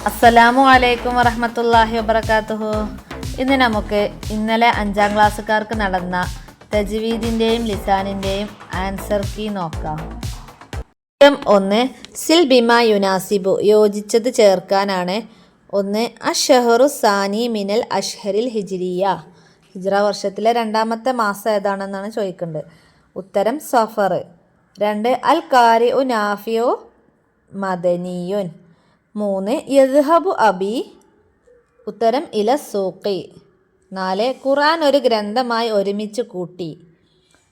അസ്സലാമു അലൈക്കും വറഹ്മത്തുള്ളാഹി വബറകാതുഹു. ഇന്ന് നമുക്ക് ഇന്നലെ 5ാം ക്ലാസ്സുകാർക്ക് നടന്ന തജ്വീദിൻ്റെയും ലിസാനിൻ്റെയും ആൻസർ കീ നോക്കാം. 1 സിൽ ബിമാ യുനാസിബു, യോജിച്ചത് ചേർക്കാനാണ്. 1 അഷ്ഹറു സാനി മിനൽ അഷ്ഹരിൽ ഹിജ്രിയ, ഹിജ്റ വർഷത്തിലെ 2ാമത്തെ മാസം ഏതാണെന്നാണ് ചോദിക്കേണ്ടത്. ഉത്തരം സഫർ. 2 അൽ കാരിഉ നാഫിഉ മദനിയുൻ. 3 യദ്ഹബു അബി, ഉത്തരം ഇല സൂഖി. 4 ഖുർആൻ ഒരു ഗ്രന്ഥമായി ഒരുമിച്ച് കൂട്ടി,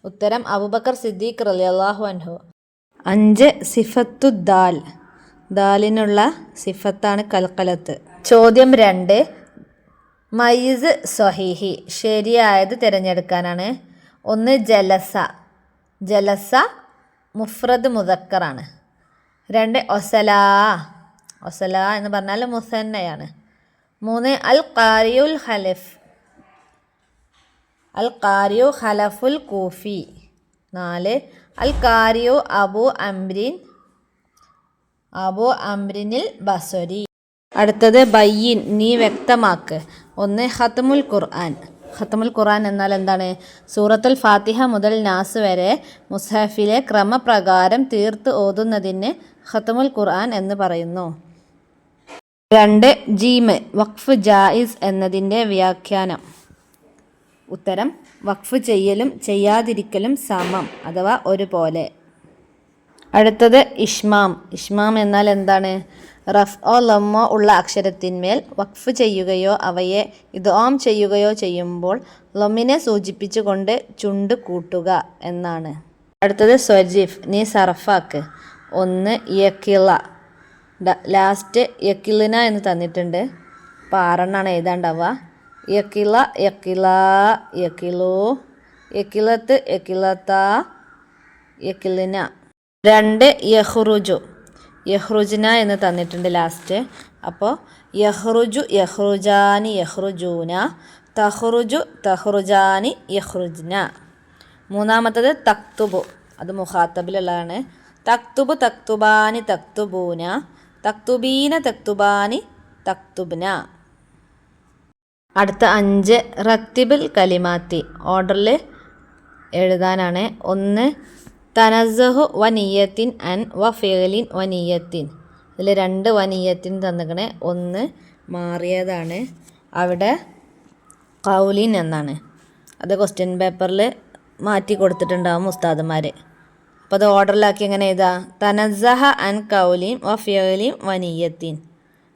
ഉത്തരം അബൂബക്കർ സിദ്ദീഖ് റളിയല്ലാഹു അൻഹു. 5 സിഫത്തു ദാൽ, ദാലിനുള്ള സിഫത്താണ് കൽക്കലത്ത്. ചോദ്യം 2 മയ്യിസ് സ്വഹീഹി, ശരിയായത് തിരഞ്ഞെടുക്കാനാണ്. 1 ജലസ, ജലസ മുഫ്രദ് മുദക്കറാണ്. 2 ഒസലാ, ഒസല എന്ന് പറഞ്ഞാൽ മുസന്നയാണ്. 3 അൽ ഖാരിയുൽ ഖലഫ്, അൽ ഖാരിയു ഖലഫുൽ കൂഫി. 4 അൽ ഖാരിയു അബു അംരിൻ, അബു അംരിനിൽ ബസരി. അടുത്തത് ബയ്യിൻ, നീ വ്യക്തമാക്ക്. 1 ഖത്മുൽ ഖുർആൻ, ഖത്മുൽ ഖുർആൻ എന്നാൽ എന്താണ്? സൂറത്തുൽ ഫാത്തിഹ മുതൽ നാസ് വരെ മുസ്ഹഫിലെ ക്രമപ്രകാരം തീർത്ത് ഓതുന്നതിന് ഖത്മുൽ ഖുർആൻ എന്ന് പറയുന്നു. 2 ജീമ്, വഖഫ് ജായിസ് എന്നതിൻ്റെ വ്യാഖ്യാനം. ഉത്തരം വഖഫ് ചെയ്യലും ചെയ്യാതിരിക്കലും സമം അഥവാ ഒരുപോലെ. അടുത്തത് ഇഷ്മാം, ഇഷ്മാം എന്നാൽ എന്താണ്? റഫ്ഓ ലമ്മോ ഉള്ള അക്ഷരത്തിന്മേൽ വഖഫ് ചെയ്യുകയോ അവയെ ഇദ്ഗാം ചെയ്യുകയോ ചെയ്യുമ്പോൾ ലമ്മിനെ സൂചിപ്പിച്ചുകൊണ്ട് ചുണ്ട് കൂട്ടുക എന്നാണ്. അടുത്തത് സ്വജിഫ്, നീ സർഫാക്ക്. 1 യക്കിള, ലാസ്റ്റ് യക്കിളിന എന്ന് തന്നിട്ടുണ്ട്, അപ്പോൾ 6 എഴുതാണ്ടാവുക. യക്കിള, യക്കിള, യക്കിളു, യക്കിളത്ത്, യക്കിളത്ത, യക്കിളിന. 2 യഹ്റുജു, യഹ്റുജ്ന എന്ന് തന്നിട്ടുണ്ട് ലാസ്റ്റ്, അപ്പോൾ യഹ്റുജു, യഹ്റുജാനി, യഹ്റുജൂന, തഹ്റുജു, തഹ്റുജാനി, യഹ്റുജ്ന. 3 തക്തുബു, അത് മുഖാത്തബിലുള്ളതാണ്. തക്തുബു, തക്തുബാനി, തക്തുബൂന, തക്തുബീന, തക്തുബാനി, തക്തുബ്ന. അടുത്ത 5 റത്തിബിൽ കലിമാത്തി, ഓർഡറിൽ എഴുതാനാണ്. 1 തനസ്സഹു വ നിയ്യത്തിൻ അൻ വ ഫിഅലിൻ വ നിയ്യത്തിൻ, ഇതിൽ 2 വനിയത്തിൻ തന്നിക്കണേ. 1 മാറിയതാണ്, അവിടെ ഖൗലിൻ എന്നാണ്. അത് ക്വസ്റ്റ്യൻ പേപ്പറിൽ മാറ്റി കൊടുത്തിട്ടുണ്ടാവും ഉസ്താദുമാർ. അപ്പോൾ അത് ഓർഡറിലാക്കി എങ്ങനെ എഴുതാ? തനസ്സഹ അൻ കൗലിൻ വ ഫിഅലിൻ വ നിയ്യത്തിൻ.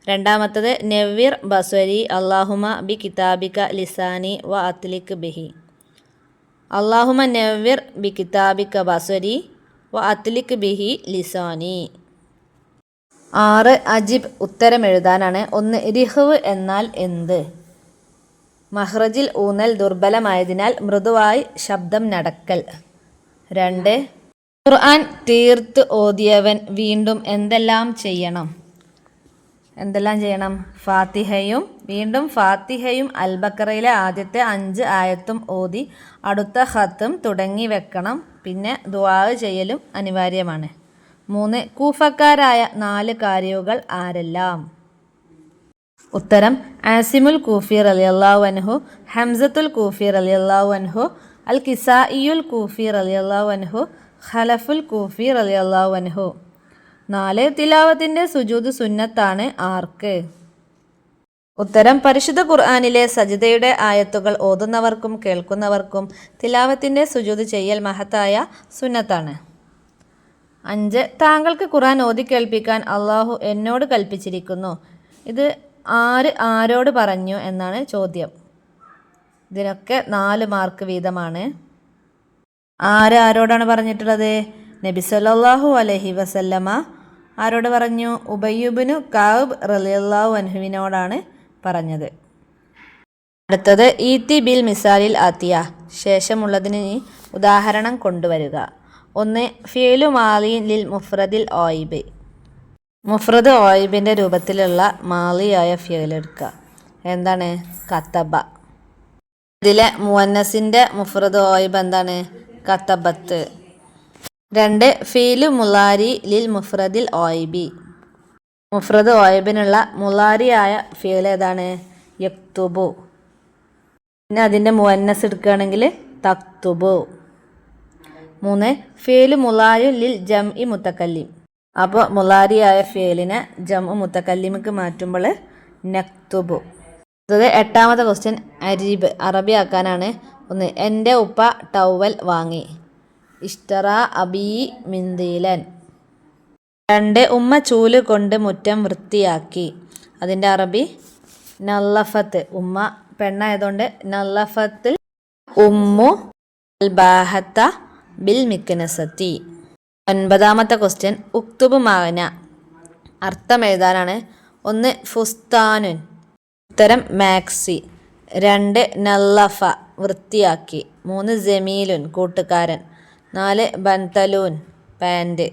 2 നവ്വിർ ബസ്വരി അല്ലാഹുമ ബി കിതാബിക ലിസാനി വ അത്ലിക് ബിഹി, അല്ലാഹുമ നവ്വിർ ബി കിതാബിക ബസ്വരി വ അത്ലിക് ബിഹി ലിസാനി. 6 അജിബ്, ഉത്തരം എഴുതാനാണ്. 1 റിഹ്വ് എന്നാൽ എന്ത്? മഹ്റജിൽ ഊന്നൽ ദുർബലമായതിനാൽ മൃദുവായി ശബ്ദം നടക്കൽ. 2 ഖുർആൻ തീർത്ത് ഓതിയവൻ വീണ്ടും എന്തെല്ലാം ചെയ്യണം? എന്തെല്ലാം ചെയ്യണം? ഫാത്തിഹയും വീണ്ടും ഫാത്തിഹയും അൽബക്കറയിലെ ആദ്യത്തെ 5 ആയത്തും ഓതി അടുത്ത ഖത്തും തുടങ്ങി വെക്കണം. പിന്നെ ദുആ ചെയ്യലും അനിവാര്യമാണ്. 3 കൂഫക്കാരായ 4 കാരികൾ ആരെല്ലാം? ഉത്തരം ആസിമുൽ കൂഫി റളിയല്ലാഹു അൻഹു, ഹംസത്തുൽ കൂഫി റളിയല്ലാഹു അൻഹു, അൽ കിസായിയുൽ കൂഫി റളിയല്ലാഹു അൻഹു, ഖലഫുൽ കൂഫി റളിയല്ലാഹു അൻഹു. 4 തിലാവത്തിൻ്റെ സുജൂദ് സുന്നത്താണ് ആർക്ക്? ഉത്തരം പരിശുദ്ധ ഖുർആനിലെ സജ്ദയുടെ ആയത്തുകൾ ഓതുന്നവർക്കും കേൾക്കുന്നവർക്കും തിലാവത്തിൻ്റെ സുജൂദ് ചെയ്യൽ മഹത്തായ സുന്നത്താണ്. 5 താങ്കൾക്ക് ഖുർആൻ ഓതി കേൾപ്പിക്കാൻ അള്ളാഹു എന്നോട് കൽപ്പിച്ചിരിക്കുന്നു, ഇത് ആരോട് പറഞ്ഞു എന്നാണ് ചോദ്യം. ഇതിനൊക്കെ 4 മാർക്ക് വീതമാണ്. ആരോടാണ് പറഞ്ഞിട്ടുള്ളത്? നബി സല്ലല്ലാഹു അലൈഹി വസല്ലമ ആരോട് പറഞ്ഞു? ഉബയ്യ് ഇബ്നു കഅബ് റളിയല്ലാഹു അൻഹുവിനോടാണ് പറഞ്ഞത്. അടുത്തത് ഈത്തി ബിൽ മിസാലിൽ ആത്തിയ, ശേഷമുള്ളതിന് ഉദാഹരണം കൊണ്ടുവരിക. 1 ഫിഅലു മാലിൻ ലിൽ മുഫ്രദിൽ ഓയിബ്, മുഫ്രദ് ഓയിബിൻ്റെ രൂപത്തിലുള്ള മാലിയായ ഫിഅൽ എടുക്കുക. എന്താണ്? കത്തബ. ഇതിലെ മുഅന്നസിൻ്റെ മുഫ്രദ് ഓയിബ് എന്താണ്? കത്തബത്ത്. 2 ഫീലു മുലാരി ലിൽ മുഫ്രദിൽ ഓയിബി, മുഫ്രദ് ഓയബിനുള്ള മുലാരിയായ ഫിയൽ ഏതാണ്? യക്തുബു. പിന്നെ അതിൻ്റെ മുഅന്നസ് എടുക്കുകയാണെങ്കിൽ തക്തുബു. 3. ഫിയല് മുലാരി ലിൽ ജംഇ മുത്തക്കല്ലിം. അപ്പോൾ മുലാരിയായ ഫിയലിനെ ജംഉ മുത്തക്കല്ലിമിക്ക് മാറ്റുമ്പോൾ നക്തുബു. അത് 8ാമത്തെ ക്വസ്റ്റ്യൻ അരീബ് അറബി ആക്കാനാണ്. 1. എൻ്റെ ഉപ്പ ടവൽ വാങ്ങി. ഇഷ്തറ അബീ മിന്ദീലൻ. 2. ഉമ്മ ചൂല് കൊണ്ട് മുറ്റം വൃത്തിയാക്കി. അതിൻ്റെ അറബി നല്ലഫത്ത്. ഉമ്മ പെണ്ണായതുകൊണ്ട് നല്ലഫത്തിൽ ഉമ്മു അൽബാഹത്ത ബിൽ മിക്നസത്തി. 9ാമത്തെ ക്വസ്റ്റ്യൻ ഉക്തുബ് മാന. അർത്ഥം എഴുതാനാണ്. 1. ഫുസ്താനുൻ. ഉത്തരം മാക്സി. 2. നല്ലഫ വൃത്തിയാക്കി. 3. ജമീലുൻ കൂട്ടുകാരൻ. 4. ബന്തലൂൻ പാൻറ്.